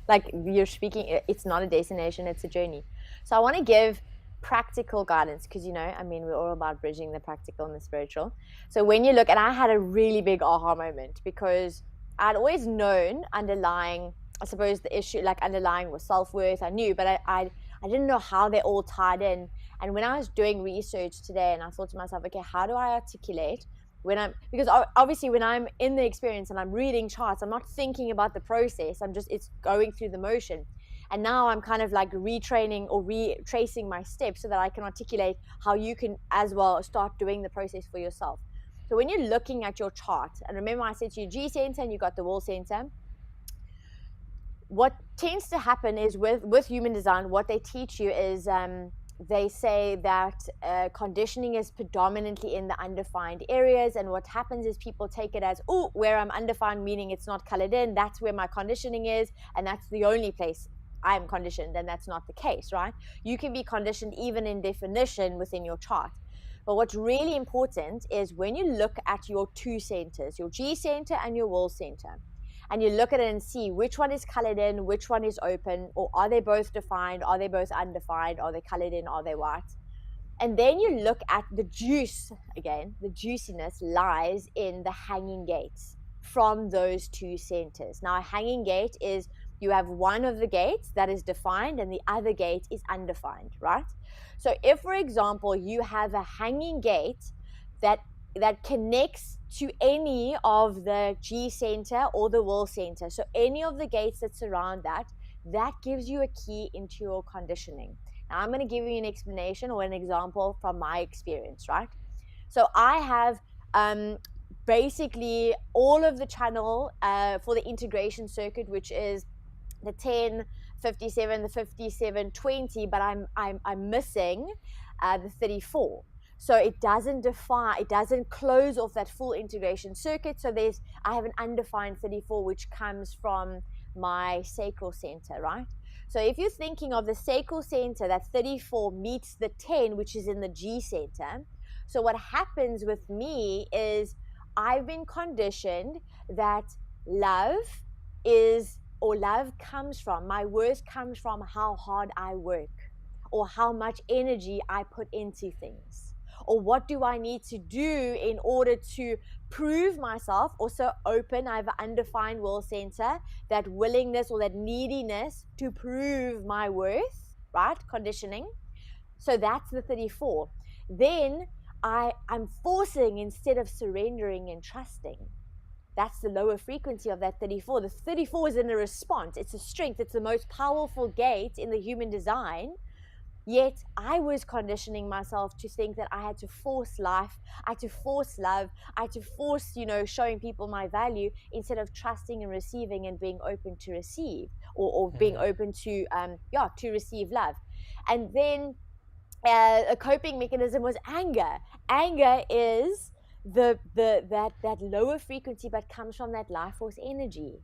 S1: Like you're speaking, it's not a destination, it's a journey. So I want to give practical guidance, because, you know, I mean, we're all about bridging the practical and the spiritual. So when you look, and I had a really big aha moment, because I'd always known underlying, I suppose the issue, like underlying was self-worth, I knew, but I didn't know how they all tied in. And when I was doing research today, and I thought to myself, okay, how do I articulate because obviously when I'm in the experience and I'm reading charts, I'm not thinking about the process, it's going through the motion. And now I'm kind of like retraining or retracing my steps so that I can articulate how you can as well start doing the process for yourself. So when you're looking at your chart, and remember I said to you G center and you got the wall center, what tends to happen is with human design, what they teach you is they say that conditioning is predominantly in the undefined areas, and what happens is people take it as, oh, where I'm undefined, meaning it's not colored in, that's where my conditioning is, and that's the only place I'm conditioned. And that's not the case, right? You can be conditioned even in definition within your chart. But what's really important is when you look at your two centers, your G center and your wall center, and you look at it and see which one is colored in, which one is open, or are they both defined, are they both undefined, are they colored in, are they white? And then you look at the juice, again, the juiciness lies in the hanging gates from those two centers. Now, a hanging gate is you have one of the gates that is defined and the other gate is undefined, right? So if, for example, you have a hanging gate that that connects to any of the G center or the will center. So any of the gates that surround that gives you a key into your conditioning. Now I'm going to give you an explanation or an example from my experience, right? So I have basically all of the channel for the integration circuit, which is the 10, 57, the 57, 20, but I'm missing the 34. So it doesn't close off that full integration circuit. So I have an undefined 34, which comes from my sacral center, right? So if you're thinking of the sacral center, that 34 meets the 10, which is in the G center. So what happens with me is I've been conditioned that love comes from, my worth comes from how hard I work or how much energy I put into things. Or what do I need to do in order to prove myself? Also open, I have an undefined will center, that willingness or that neediness to prove my worth, right? Conditioning. So that's the 34. Then I'm forcing instead of surrendering and trusting. That's the lower frequency of that 34. The 34 is in a response. It's a strength. It's the most powerful gate in the human design. Yet I was conditioning myself to think that I had to force life, I had to force love, I had to force, showing people my value instead of trusting and receiving and being open to receive or being open to, to receive love. And then a coping mechanism was anger. Anger is that lower frequency, but comes from that life force energy.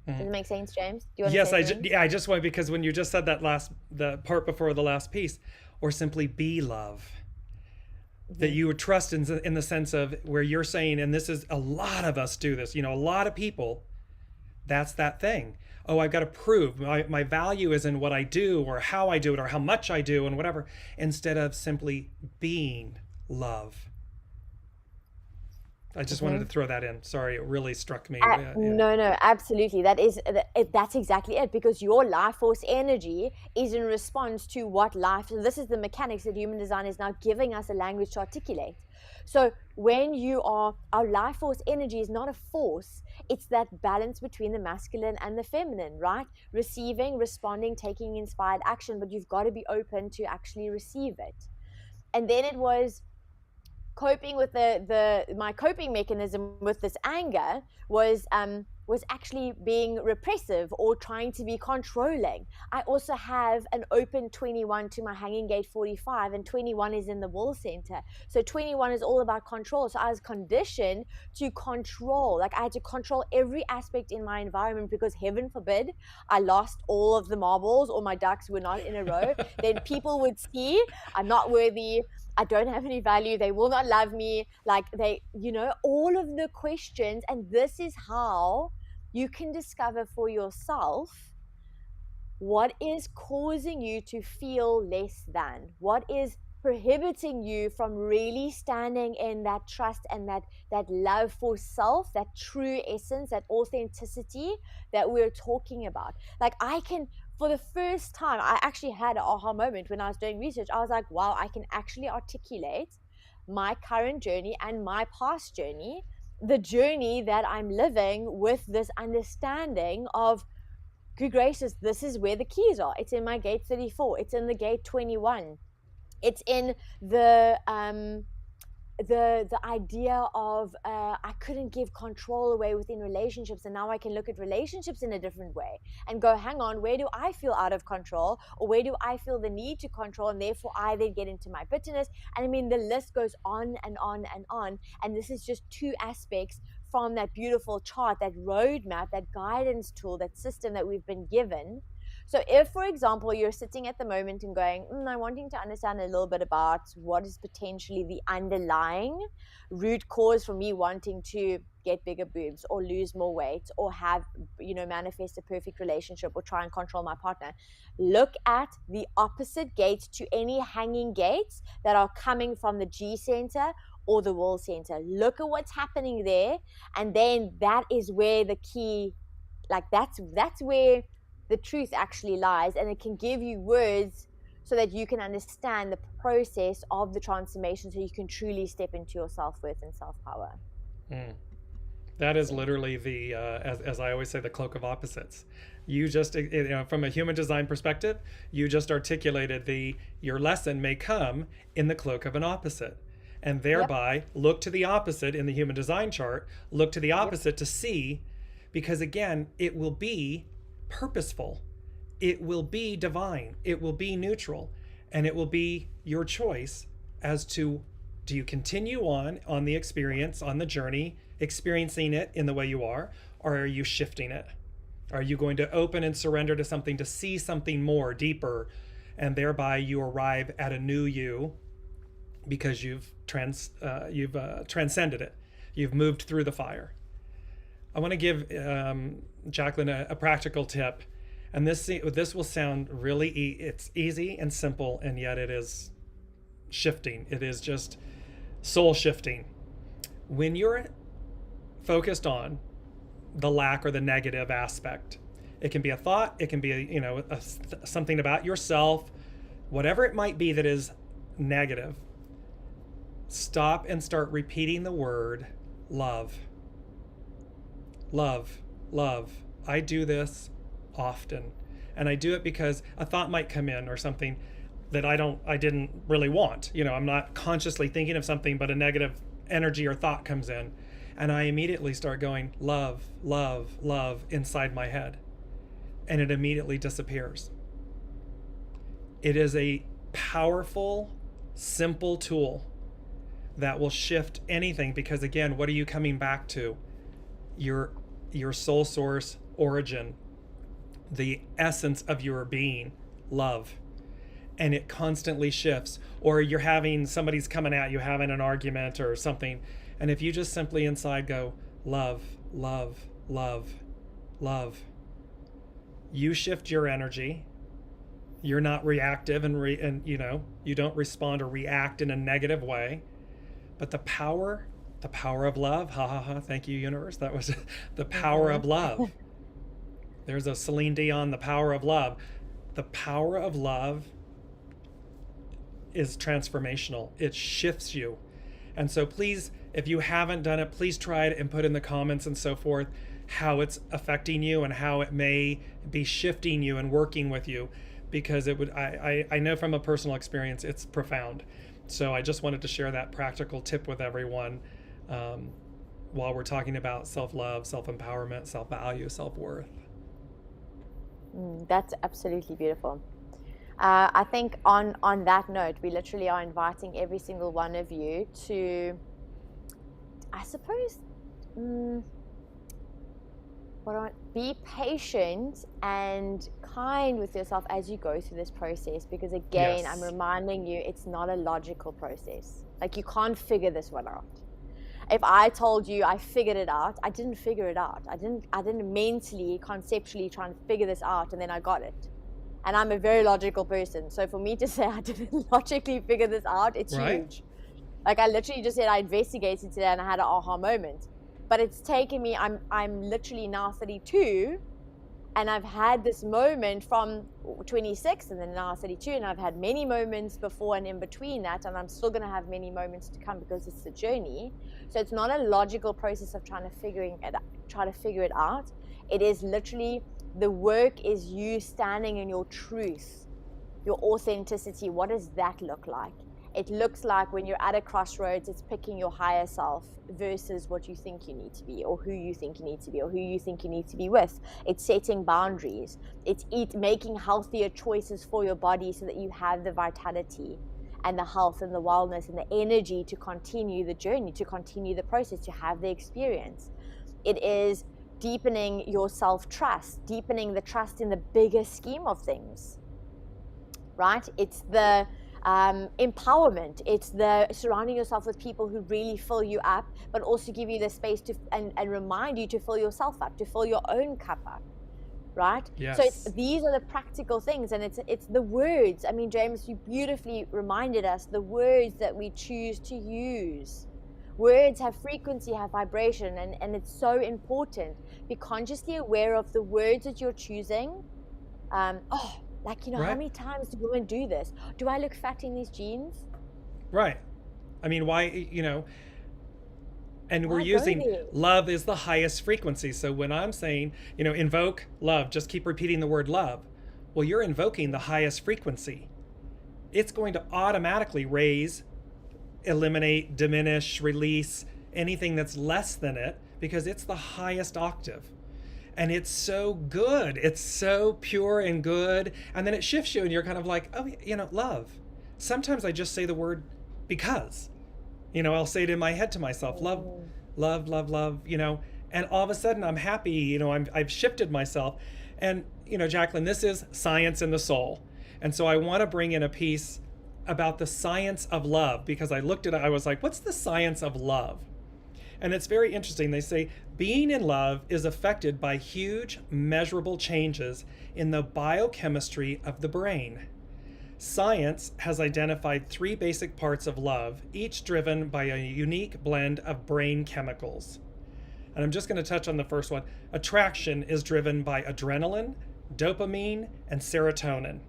S1: Does it make sense, James? Do you want to say something?
S2: I just want, because when you just said the part before the last piece, or simply be love, that you would trust in the sense of where you're saying, and this is, a lot of us do this, a lot of people, that's that thing. Oh, I've got to prove my value is in what I do or how I do it or how much I do and whatever, instead of simply being love. I just wanted to throw that in. Sorry, it really struck me.
S1: No, absolutely. That's exactly it, because your life force energy is in response to what life. So this is the mechanics that human design is now giving us a language to articulate. So when our life force energy is not a force, it's that balance between the masculine and the feminine, right? Receiving, responding, taking inspired action, but you've got to be open to actually receive it. And then it was coping with my coping mechanism with this anger was actually being repressive or trying to be controlling. I also have an open 21 to my hanging gate 45, and 21 is in the will center. So 21 is all about control. So I was conditioned to control. Like I had to control every aspect in my environment, because heaven forbid I lost all of the marbles or my ducks were not in a row. Then people would see I'm not worthy, I don't have any value, they will not love me, like all of the questions. And this is how you can discover for yourself what is causing you to feel less than, what is prohibiting you from really standing in that trust and that love for self, that true essence, that authenticity that we're talking about. Like for the first time, I actually had an aha moment when I was doing research. I was like, wow, I can actually articulate my current journey and my past journey, the journey that I'm living, with this understanding of, good gracious, this is where the keys are. It's in my gate 34. It's in the gate 21. It's in the idea of I couldn't give control away within relationships, and now I can look at relationships in a different way and go, hang on, where do I feel out of control, or where do I feel the need to control, and therefore I then get into my bitterness. And I mean, the list goes on and on and on. And this is just two aspects from that beautiful chart, that roadmap, that guidance tool, that system that we've been given. So if, for example, you're sitting at the moment and going, I'm wanting to understand a little bit about what is potentially the underlying root cause for me wanting to get bigger boobs or lose more weight or have, manifest a perfect relationship or try and control my partner, look at the opposite gates to any hanging gates that are coming from the G center or the will center. Look at what's happening there. And then that is where the key, like that's where the truth actually lies, and it can give you words so that you can understand the process of the transformation, so you can truly step into your self-worth and self-power.
S2: Mm. That is literally the, as I always say, the cloak of opposites. You just, from a human design perspective, you just articulated your lesson may come in the cloak of an opposite. And thereby look to the opposite in the human design chart, look to the opposite to see, because again, it will be purposeful. It will be divine. It will be neutral. And it will be your choice as to, do you continue on the experience, on the journey, experiencing it in the way you are, or are you shifting it? Are you going to open and surrender to something, to see something more, deeper, and thereby you arrive at a new you because you've transcended it. You've moved through the fire. I want to give Jaclyn a practical tip, and this will sound really it's easy and simple, and yet it is shifting. It is just soul shifting. When you're focused on the lack or the negative aspect, it can be a thought, it can be something about yourself, whatever it might be that is negative. Stop and start repeating the word love. Love, love. I do this often, and I do it because a thought might come in or something that I didn't really want. I'm not consciously thinking of something, but a negative energy or thought comes in, and I immediately start going love, love, love inside my head, and it immediately disappears. It is a powerful, simple tool that will shift anything, because again, what are you coming back to? Your soul source origin, the essence of your being, love. And it constantly shifts. Or you're somebody's coming at you, having an argument or something, and if you just simply inside go love, love, love, love, you shift your energy. You're not reactive, and you don't respond or react in a negative way. But the power of love, thank you, universe. That was the power of love. There's a Celine Dion, the power of love. The power of love is transformational. It shifts you. And so please, if you haven't done it, please try it and put in the comments and so forth how it's affecting you and how it may be shifting you and working with you, because I know from a personal experience, it's profound. So I just wanted to share that practical tip with everyone while we're talking about self-love, self-empowerment, self-value, self-worth.
S1: That's absolutely beautiful. I think on that note, we literally are inviting every single one of you to, I suppose, be patient and kind with yourself as you go through this process, because again, yes, I'm reminding you, it's not a logical process. Like, you can't figure this one out. If I told you I figured it out, I didn't figure it out. I didn't mentally, conceptually try and figure this out and then I got it. And I'm a very logical person. So for me to say I didn't logically figure this out, it's huge. Like, I literally just said I investigated today and I had an aha moment. But it's taken me, I'm literally now 32, and I've had this moment from 26 and then now 32, and I've had many moments before and in between that, and I'm still going to have many moments to come because it's a journey. So it's not a logical process of trying to figure it out. It is literally, the work is you standing in your truth, your authenticity. What does that look like? It looks like when you're at a crossroads, it's picking your higher self versus what you think you need to be, or who you think you need to be, or who you think you need to be with. It's setting boundaries. It's making healthier choices for your body so that you have the vitality and the health and the wellness and the energy to continue the journey, to continue the process, to have the experience. It is deepening your self-trust, deepening the trust in the bigger scheme of things, right? It's the empowerment. It's the surrounding yourself with people who really fill you up, but also give you the space to and remind you to fill yourself up, to fill your own cup up, right?
S2: Yes.
S1: So these are the practical things, and it's the words. I mean, James, you beautifully reminded us the words that we choose to use. Words have frequency, have vibration, and it's so important. Be consciously aware of the words that you're choosing. Like, how
S2: Right.
S1: many times do women do this? Do I look fat in these jeans?
S2: Right. I mean, why, and we're
S1: Why go
S2: using
S1: there?
S2: love is the highest frequency. So when I'm saying, invoke love, just keep repeating the word love. Well, you're invoking the highest frequency. It's going to automatically raise, eliminate, diminish, release anything that's less than it because it's the highest octave. And it's so good. It's so pure and good. And then it shifts you and you're kind of like, oh, love. Sometimes I just say the word because. I'll say it in my head to myself, love, love, love, love, and all of a sudden I'm happy, I've shifted myself. And, Jaclyn, this is science in the soul. And so I want to bring in a piece about the science of love because I looked at it, I was like, what's the science of love? And it's very interesting. They say being in love is affected by huge, measurable changes in the biochemistry of the brain. Science has identified 3 basic parts of love, each driven by a unique blend of brain chemicals. And I'm just going to touch on the first one. Attraction is driven by adrenaline, dopamine, and serotonin,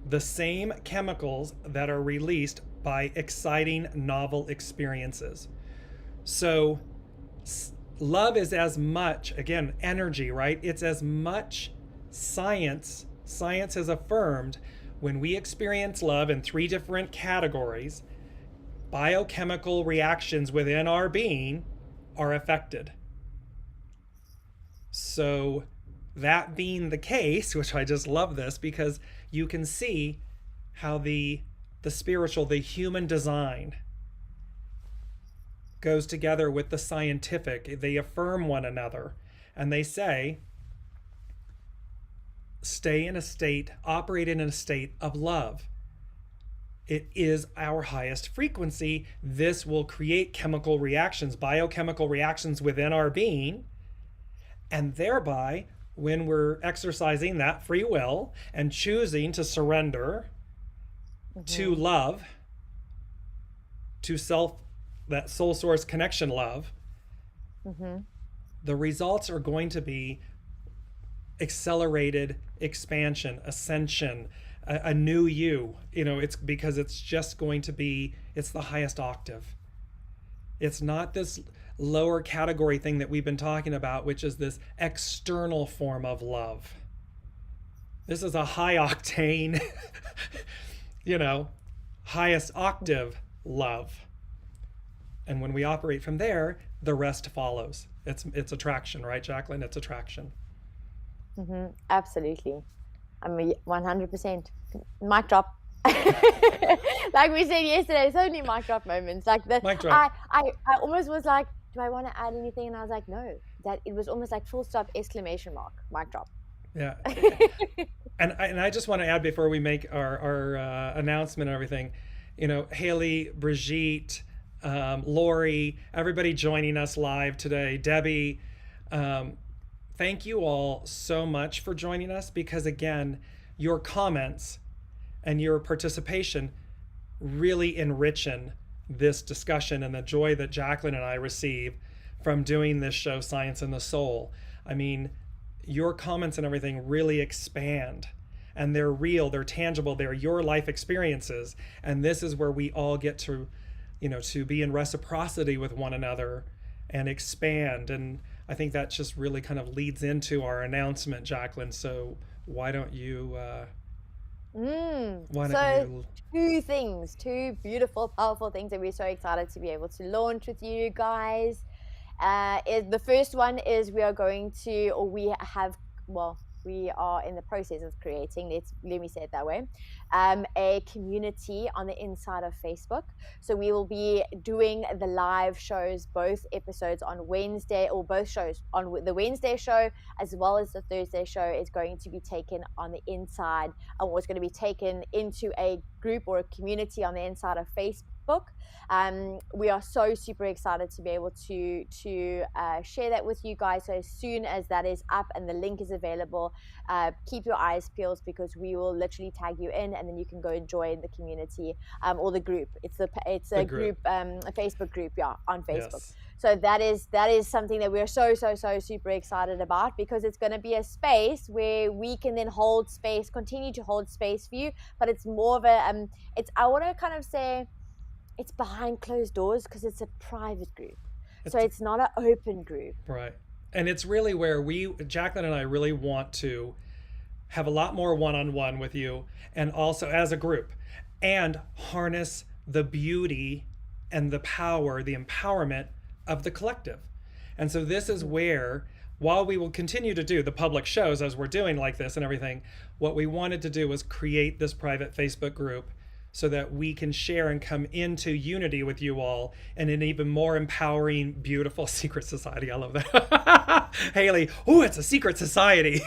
S2: the same chemicals that are released by exciting novel experiences. So love is as much, again, energy, right? It's as much science. Science has affirmed when we experience love in 3 different categories, biochemical reactions within our being are affected. So that being the case, which I just love this because you can see how the spiritual, the human design goes together with the scientific. They affirm one another and they say, stay in a state, operate in a state of love. It is our highest frequency. This will create chemical reactions, biochemical reactions within our being. And thereby, when we're exercising that free will and choosing to surrender to love, to self, that soul source connection love, the results are going to be accelerated expansion, ascension, a new you. It's because it's just going to be, it's the highest octave. It's not this lower category thing that we've been talking about, which is this external form of love. This is a high octane, highest octave love. And when we operate from there, the rest follows. It's attraction, right, Jaclyn? It's attraction.
S1: Absolutely. I mean, 100%. Mic drop. Like we said yesterday, it's only mic drop moments. Like that.
S2: Mic drop.
S1: I almost was like, do I want to add anything? And I was like, no. That it was almost like full stop, exclamation mark, mic drop.
S2: Yeah. And I just want to add before we make our announcement and everything, Haley, Brigitte, Lori, everybody joining us live today, Debbie, thank you all so much for joining us because, again, your comments and your participation really enrichen this discussion and the joy that Jaclyn and I receive from doing this show, Science in the Soul. I mean, your comments and everything really expand and they're real, they're tangible, they're your life experiences. And this is where we all get to, to be in reciprocity with one another and expand. And I think that just really kind of leads into our announcement, Jaclyn. So why don't you,
S1: two beautiful, powerful things that we're so excited to be able to launch with you guys. The first one is we are in the process of creating, let me say it that way, a community on the inside of Facebook. So we will be doing the live shows, both episodes on Wednesday, or both shows on the Wednesday show as well as the Thursday show is going to be taken on the inside, or it's going to be taken into a group or a community on the inside of book. We are so super excited to be able to share that with you guys. So as soon as that is up and the link is available, keep your eyes peeled, because we will literally tag you in, and then you can go and join the community, or the group. It's a group, a Facebook group, on Facebook.
S2: Yes.
S1: So that is something that we're so super excited about, because it's going to be a space where we can then continue to hold space for you. But it's more of a I want to kind of say it's behind closed doors, because it's a private group. So it's not an open group.
S2: Right. And it's really where Jaclyn and I really want to have a lot more one-on-one with you, and also as a group, and harness the beauty and the power, the empowerment of the collective. And so this is where, while we will continue to do the public shows as we're doing like this and everything, what we wanted to do was create this private Facebook group so that we can share and come into unity with you all in an even more empowering, beautiful secret society. I love that. Haley, oh, it's a secret society.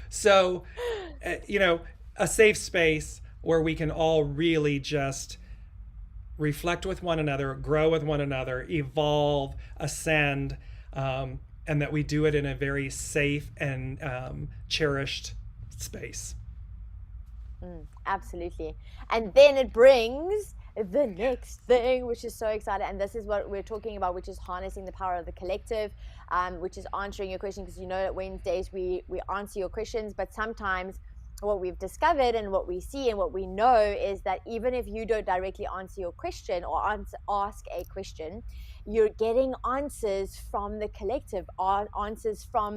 S2: So, a safe space where we can all really just reflect with one another, grow with one another, evolve, ascend, and that we do it in a very safe and cherished space.
S1: Absolutely. And then it brings the next thing, which is so exciting, and this is what we're talking about, which is harnessing the power of the collective, which is answering your question, because that Wednesdays we answer your questions, but sometimes what we've discovered and what we see and what we know is that even if you don't directly answer your question or ask a question, you're getting answers from the collective, answers from